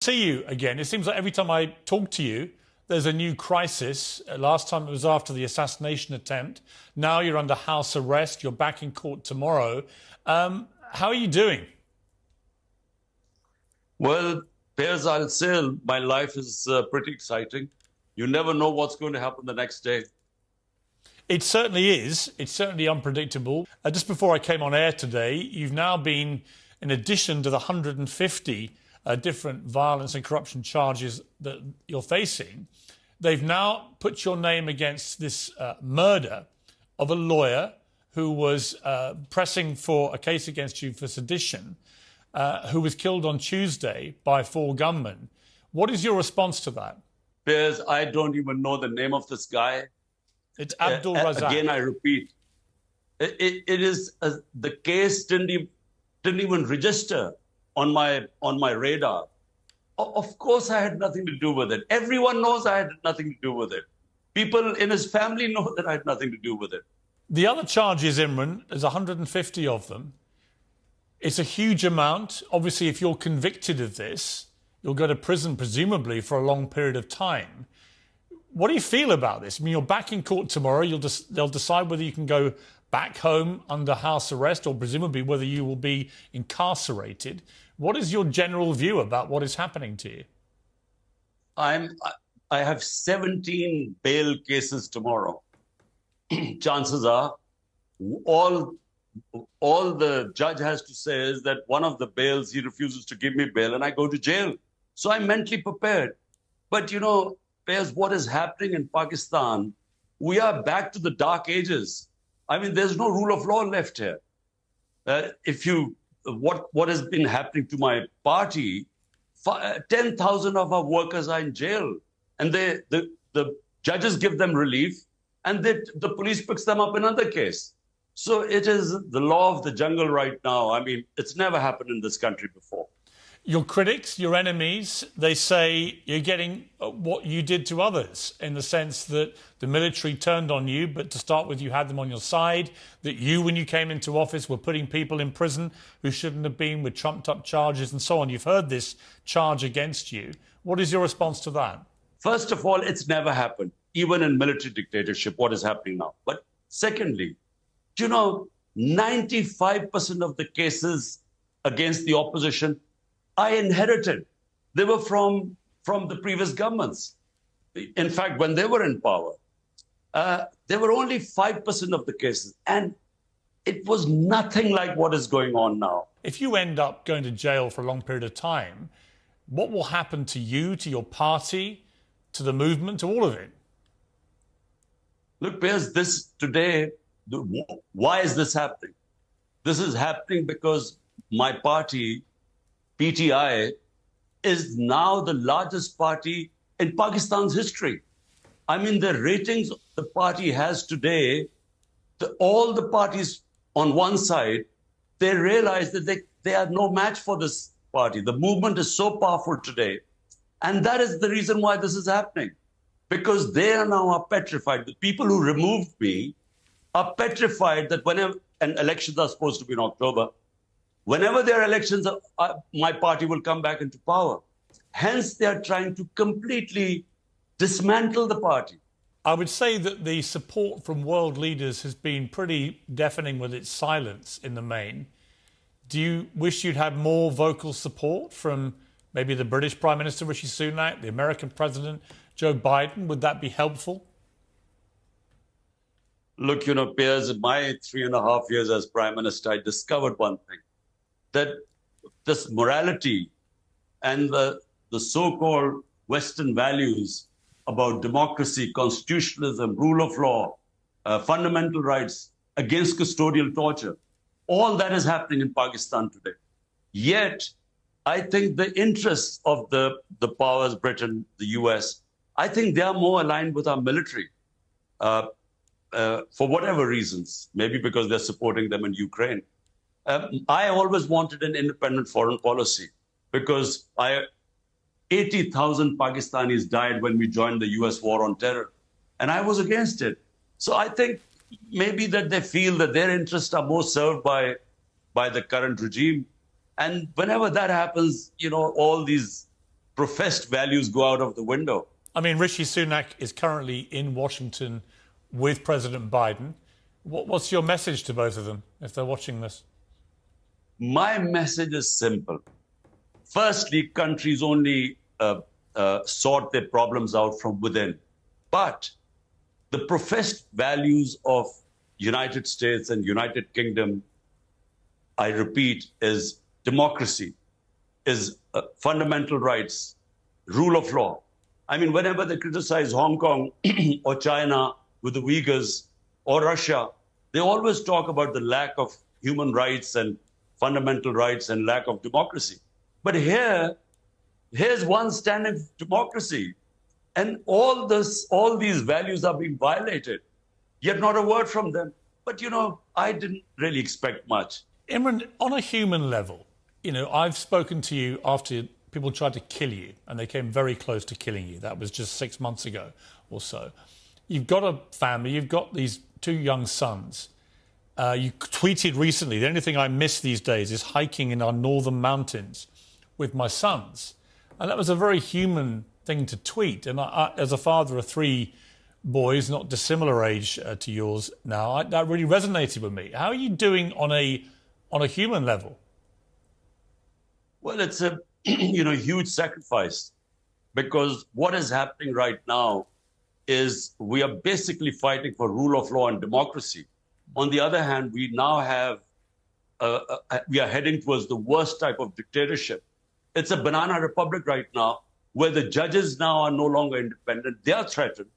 See you again. It seems like every time I talk to you, there's a new crisis. Last time it was after the assassination attempt. Now you're under house arrest. You're back in court tomorrow. How are you doing? Well, Piers, I'll say my life is pretty exciting. You never know what's going to happen the next day. It certainly is. It's certainly unpredictable. Just before I came on air today, you've now been, in addition to the 150 different violence and corruption charges that you're facing, they've now put your name against this murder of a lawyer who was pressing for a case against you for sedition, who was killed on Tuesday by 4 gunmen. What is your response to that? Piers, I don't even know the name of this guy. It's Abdul Razak. Again, I repeat, it is the case didn't even register on my radar. Of course, I had nothing to do with it. Everyone knows I had nothing to do with it. People in his family know that I had nothing to do with it. The other charges, Imran, there's 150 of them. It's a huge amount. Obviously, if you're convicted of this, you'll go to prison, presumably, for a long period of time. What do you feel about this? I mean, you're back in court tomorrow. They'll decide whether you can go back home under house arrest or presumably whether you will be incarcerated. What is your general view about what is happening to you? I have 17 bail cases tomorrow. Chances are all the judge has to say is that one of the bails, he refuses to give me bail and I go to jail. So I'm mentally prepared. But, you know, Piers, what is happening in Pakistan, we are back to the dark ages. I mean, there's no rule of law left here. What has been happening to my party, 10,000 of our workers are in jail, and the judges give them relief, and the police picks them up in another case. So it is the law of the jungle right now. I mean, it's never happened in this country before. Your critics, your enemies, they say you're getting what you did to others, in the sense that the military turned on you, but to start with, you had them on your side, that you, when you came into office, were putting people in prison who shouldn't have been, with trumped-up charges and so on. You've heard this charge against you. What is your response to that? First of all, it's never happened, even in military dictatorship, what is happening now. But secondly, you know, 95% of the cases against the opposition I inherited. They were from the previous governments. In fact, when they were in power, there were only 5% of the cases. And it was nothing like what is going on now. If you end up going to jail for a long period of time, what will happen to you, to your party, to the movement, to all of it? Look, Piers, why is this happening? This is happening because my party, PTI, is now the largest party in Pakistan's history. I mean, the ratings the party has today, all the parties on one side, they realize that they are no match for this party. The movement is so powerful today. And that is the reason why this is happening. Because they are now petrified. The people who removed me are petrified that whenever, and elections are supposed to be in October, whenever there are elections, my party will come back into power. Hence, they are trying to completely dismantle the party. I would say that the support from world leaders has been pretty deafening with its silence in the main. Do you wish you'd had more vocal support from maybe the British Prime Minister, Rishi Sunak, the American President, Joe Biden? Would that be helpful? Look, you know, Piers, in my 3.5 years as Prime Minister, I discovered one thing, that this morality and the so-called Western values about democracy, constitutionalism, rule of law, fundamental rights against custodial torture, all that is happening in Pakistan today. Yet, I think the interests of the powers, Britain, the US, I think they are more aligned with our military for whatever reasons, maybe because they're supporting them in Ukraine. I always wanted an independent foreign policy because 80,000 Pakistanis died when we joined the US war on terror, and I was against it. So I think maybe that they feel that their interests are more served by the current regime. And whenever that happens, you know, all these professed values go out of the window. I mean, Rishi Sunak is currently in Washington with President Biden. What's your message to both of them if they're watching this? My message is simple. Firstly, countries only sort their problems out from within. But the professed values of United States and United Kingdom, I repeat, is democracy, is fundamental rights, rule of law. I mean, whenever they criticize Hong Kong or China with the Uyghurs or Russia, they always talk about the lack of human rights and fundamental rights and lack of democracy. But here's one standing democracy. And all these values are being violated, yet not a word from them. But, I didn't really expect much. Imran, on a human level, I've spoken to you after people tried to kill you, and they came very close to killing you. That was just 6 months ago or so. You've got a family, you've got these 2 young sons. You tweeted recently, the only thing I miss these days is hiking in our northern mountains with my sons. And that was a very human thing to tweet. And I, as a father of 3 boys, not dissimilar age to yours now, that really resonated with me. How are you doing on a human level? Well, it's a huge sacrifice, because what is happening right now is we are basically fighting for rule of law and democracy. On the other hand, we now have we are heading towards the worst type of dictatorship. It's a banana republic right now, where the judges now are no longer independent. They are threatened.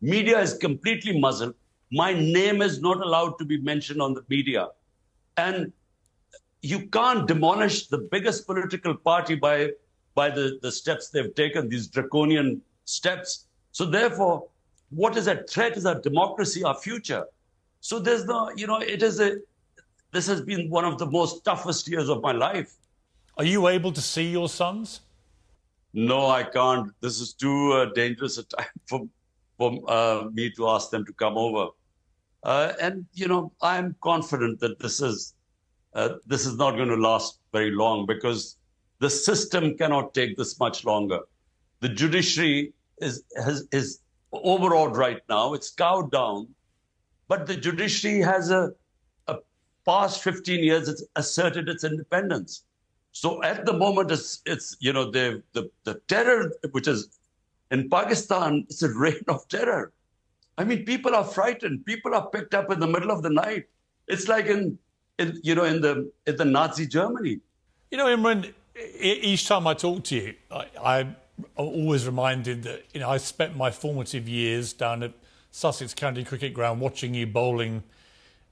Media is completely muzzled. My name is not allowed to be mentioned on the media. And you can't demolish the biggest political party by the steps they've taken, these draconian steps. So therefore, what is at threat is our democracy, our future. So there's no, this has been one of the most toughest years of my life. Are you able to see your sons? No, I can't. This is too dangerous a time for me to ask them to come over. And I'm confident that this is not going to last very long, because the system cannot take this much longer. The judiciary is overawed right now. It's cowed down, but the judiciary has a past 15 years, it's asserted its independence. So at the moment, it's the terror, which is in Pakistan, it's a reign of terror. I mean, people are frightened. People are picked up in the middle of the night. It's like in the Nazi Germany. Imran, each time I talk to you, I'm always reminded that I spent my formative years down at Sussex County Cricket Ground watching you bowling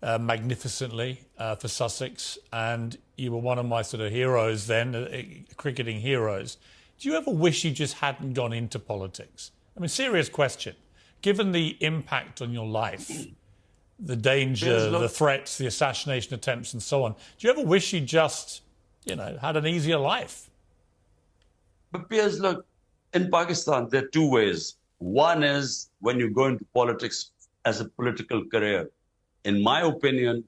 magnificently for Sussex, and you were one of my sort of heroes then, cricketing heroes. Do you ever wish you just hadn't gone into politics? I mean, serious question. Given the impact on your life, the danger, the threats, the assassination attempts and so on, do you ever wish you just, had an easier life? But Piers, look, in Pakistan, there are 2 ways. One is when you go into politics as a political career. In my opinion,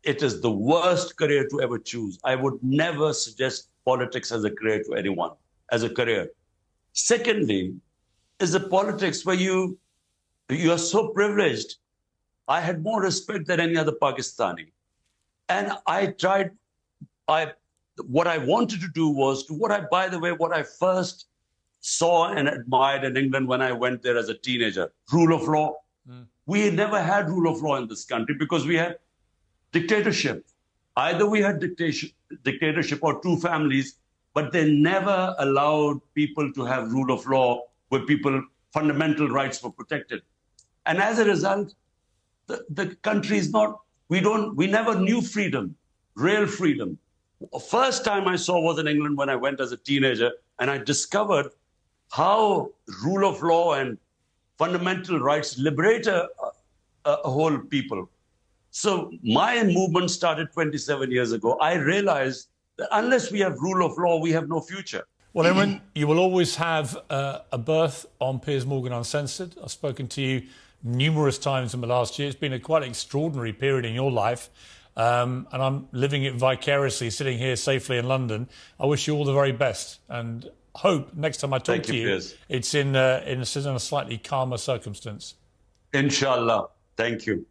it is the worst career to ever choose. I would never suggest politics as a career to anyone, as a career. Secondly, is the politics where you are so privileged. I had more respect than any other Pakistani. And what I wanted to do was what I first saw and admired in England when I went there as a teenager, rule of law. We never had rule of law in this country because we had dictatorship. Either we had dictatorship or 2 families, but they never allowed people to have rule of law where fundamental rights were protected. And as a result, the country is not, we never knew freedom, real freedom. First time I saw was in England when I went as a teenager, and I discovered how rule of law and fundamental rights liberate a whole people. So my movement started 27 years ago. I realized that unless we have rule of law, we have no future. Well, Imran, you will always have a berth on Piers Morgan Uncensored. I've spoken to you numerous times in the last year. It's been a quite extraordinary period in your life, and I'm living it vicariously, sitting here safely in London. I wish you all the very best, and hope next time I talk Thank to you, you, Piers. it's in a slightly calmer circumstance. Inshallah. Thank you.